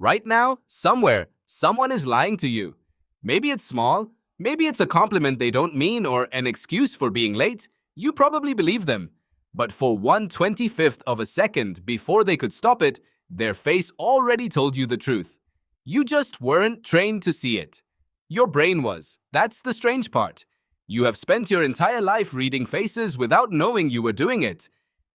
Right now, somewhere, someone is lying to you. Maybe it's small, maybe it's a compliment they don't mean or an excuse for being late. You probably believe them. But for 1/25th of a second before they could stop it, their face already told you the truth. You just weren't trained to see it. Your brain was. That's the strange part. You have spent your entire life reading faces without knowing you were doing it.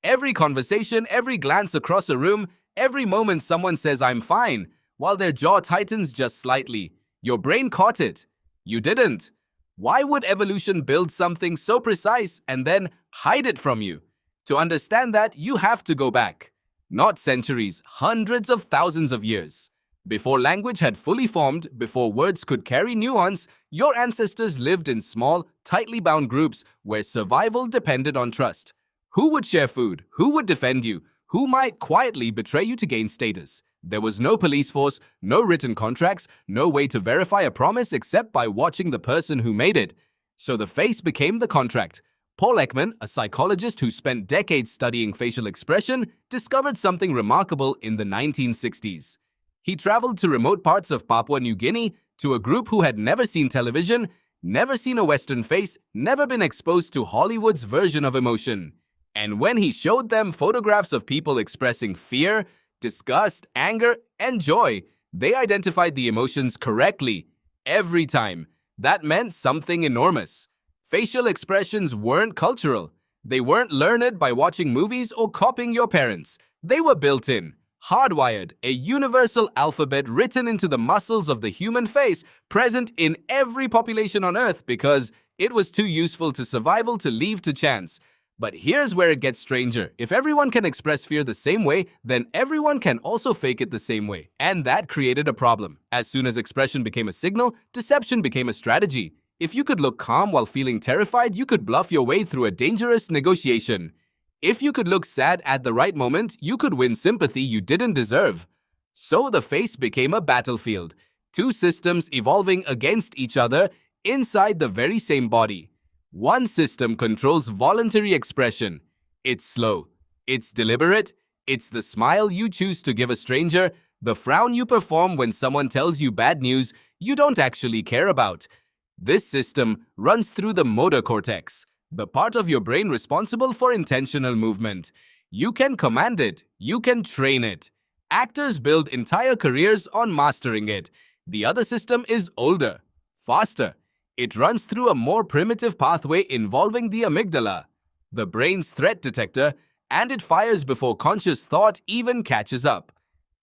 Every conversation, every glance across a room, every moment someone says, "I'm fine," while their jaw tightens just slightly. Your brain caught it. You didn't. Why would evolution build something so precise and then hide it from you? To understand that, you have to go back. Not centuries, hundreds of thousands of years. Before language had fully formed, before words could carry nuance, your ancestors lived in small, tightly bound groups where survival depended on trust. Who would share food? Who would defend you? Who might quietly betray you to gain status? There was no police force, no written contracts, no way to verify a promise except by watching the person who made it. So the face became the contract. Paul Ekman, a psychologist who spent decades studying facial expression, discovered something remarkable in the 1960s. He traveled to remote parts of Papua New Guinea to a group who had never seen television, never seen a Western face, never been exposed to Hollywood's version of emotion. And when he showed them photographs of people expressing fear, disgust, anger, and joy, they identified the emotions correctly, every time. That meant something enormous. Facial expressions weren't cultural. They weren't learned by watching movies or copying your parents. They were built in, hardwired, a universal alphabet written into the muscles of the human face, present in every population on Earth because it was too useful to survival to leave to chance. But here's where it gets stranger. If everyone can express fear the same way, then everyone can also fake it the same way. And that created a problem. As soon as expression became a signal, deception became a strategy. If you could look calm while feeling terrified, you could bluff your way through a dangerous negotiation. If you could look sad at the right moment, you could win sympathy you didn't deserve. So the face became a battlefield. Two systems evolving against each other inside the very same body. One system controls voluntary expression. It's slow. It's deliberate. It's the smile you choose to give a stranger, the frown you perform when someone tells you bad news you don't actually care about. This system runs through the motor cortex, the part of your brain responsible for intentional movement. You can command it. You can train it. Actors build entire careers on mastering it. The other system is older, faster. It runs through a more primitive pathway involving the amygdala, the brain's threat detector, and it fires before conscious thought even catches up.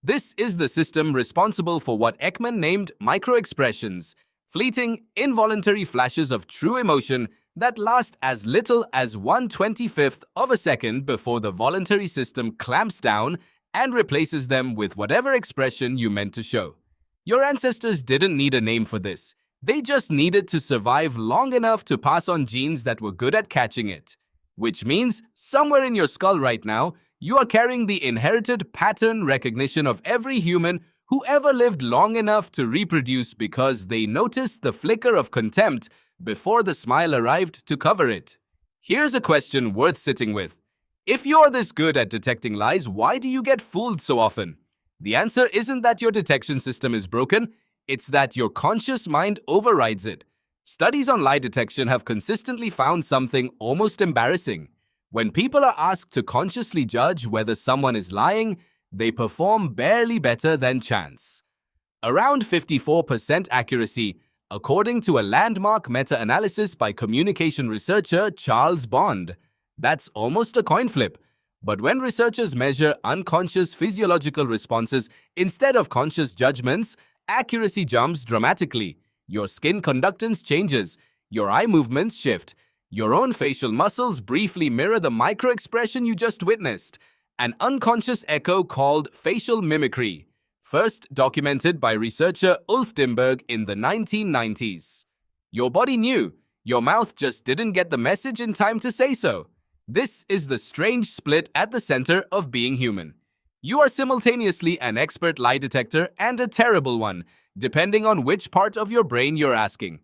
This is the system responsible for what Ekman named microexpressions, fleeting, involuntary flashes of true emotion that last as little as 1/25th of a second before the voluntary system clamps down and replaces them with whatever expression you meant to show. Your ancestors didn't need a name for this. They just needed to survive long enough to pass on genes that were good at catching it. Which means, somewhere in your skull right now, you are carrying the inherited pattern recognition of every human who ever lived long enough to reproduce because they noticed the flicker of contempt before the smile arrived to cover it. Here's a question worth sitting with. If you're this good at detecting lies, why do you get fooled so often? The answer isn't that your detection system is broken. It's that your conscious mind overrides it. Studies on lie detection have consistently found something almost embarrassing. When people are asked to consciously judge whether someone is lying, they perform barely better than chance. Around 54% accuracy, according to a landmark meta-analysis by communication researcher Charles Bond. That's almost a coin flip. But when researchers measure unconscious physiological responses instead of conscious judgments, accuracy jumps dramatically. Your skin conductance changes. Your eye movements shift. Your own facial muscles briefly mirror the microexpression you just witnessed. An unconscious echo called facial mimicry, first documented by researcher Ulf Dimberg in the 1990s. Your body knew. Your mouth just didn't get the message in time to say so. This is the strange split at the center of being human. You are simultaneously an expert lie detector and a terrible one, depending on which part of your brain you're asking.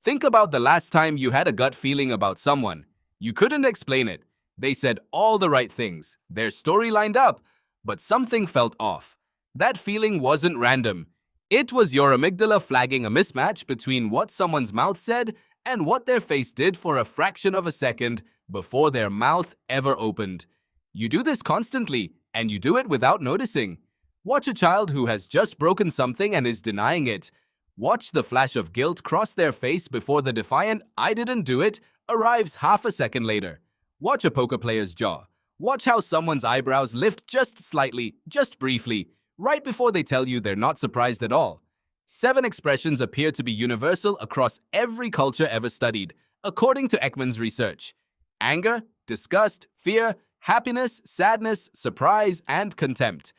Think about the last time you had a gut feeling about someone. You couldn't explain it. They said all the right things. Their story lined up, but something felt off. That feeling wasn't random. It was your amygdala flagging a mismatch between what someone's mouth said and what their face did for a fraction of a second before their mouth ever opened. You do this constantly, and you do it without noticing. Watch a child who has just broken something and is denying it. Watch the flash of guilt cross their face before the defiant "I didn't do it" arrives half a second later. Watch a poker player's jaw. Watch how someone's eyebrows lift just slightly, just briefly, right before they tell you they're not surprised at all. 7 expressions appear to be universal across every culture ever studied, according to Ekman's research: anger, disgust, fear, happiness, sadness, surprise, and contempt.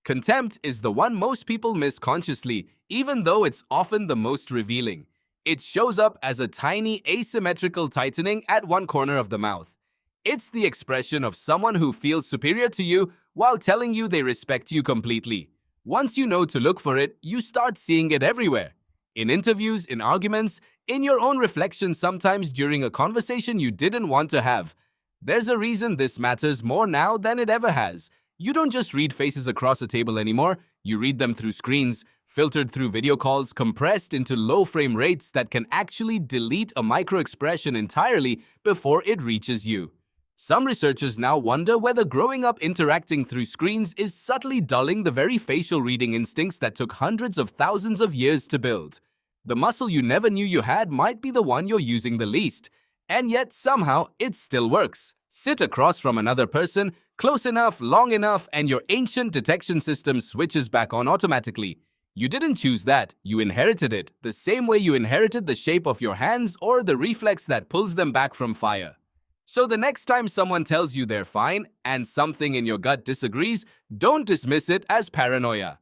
Contempt is the one most people miss consciously, even though it's often the most revealing. It shows up as a tiny asymmetrical tightening at one corner of the mouth. It's the expression of someone who feels superior to you while telling you they respect you completely. Once you know to look for it, you start seeing it everywhere. In interviews, in arguments, in your own reflections, sometimes during a conversation you didn't want to have. There's a reason this matters more now than it ever has. You don't just read faces across a table anymore, you read them through screens, filtered through video calls, compressed into low frame rates that can actually delete a microexpression entirely before it reaches you. Some researchers now wonder whether growing up interacting through screens is subtly dulling the very facial reading instincts that took hundreds of thousands of years to build. The muscle you never knew you had might be the one you're using the least, and yet somehow it still works. Sit across from another person, close enough, long enough, and your ancient detection system switches back on automatically. You didn't choose that, you inherited it, the same way you inherited the shape of your hands or the reflex that pulls them back from fire. So the next time someone tells you they're fine and something in your gut disagrees, don't dismiss it as paranoia.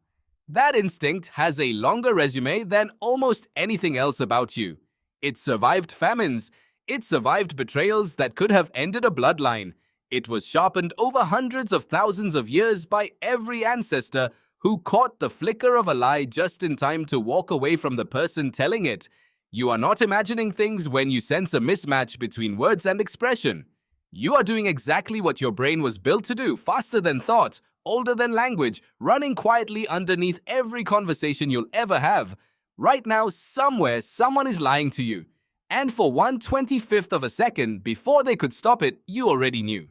That instinct has a longer resume than almost anything else about you. It survived famines. It survived betrayals that could have ended a bloodline. It was sharpened over hundreds of thousands of years by every ancestor who caught the flicker of a lie just in time to walk away from the person telling it. You are not imagining things when you sense a mismatch between words and expression. You are doing exactly what your brain was built to do, faster than thought, older than language, running quietly underneath every conversation you'll ever have. Right now, somewhere, someone is lying to you. And for 1/25th of a second, before they could stop it, you already knew.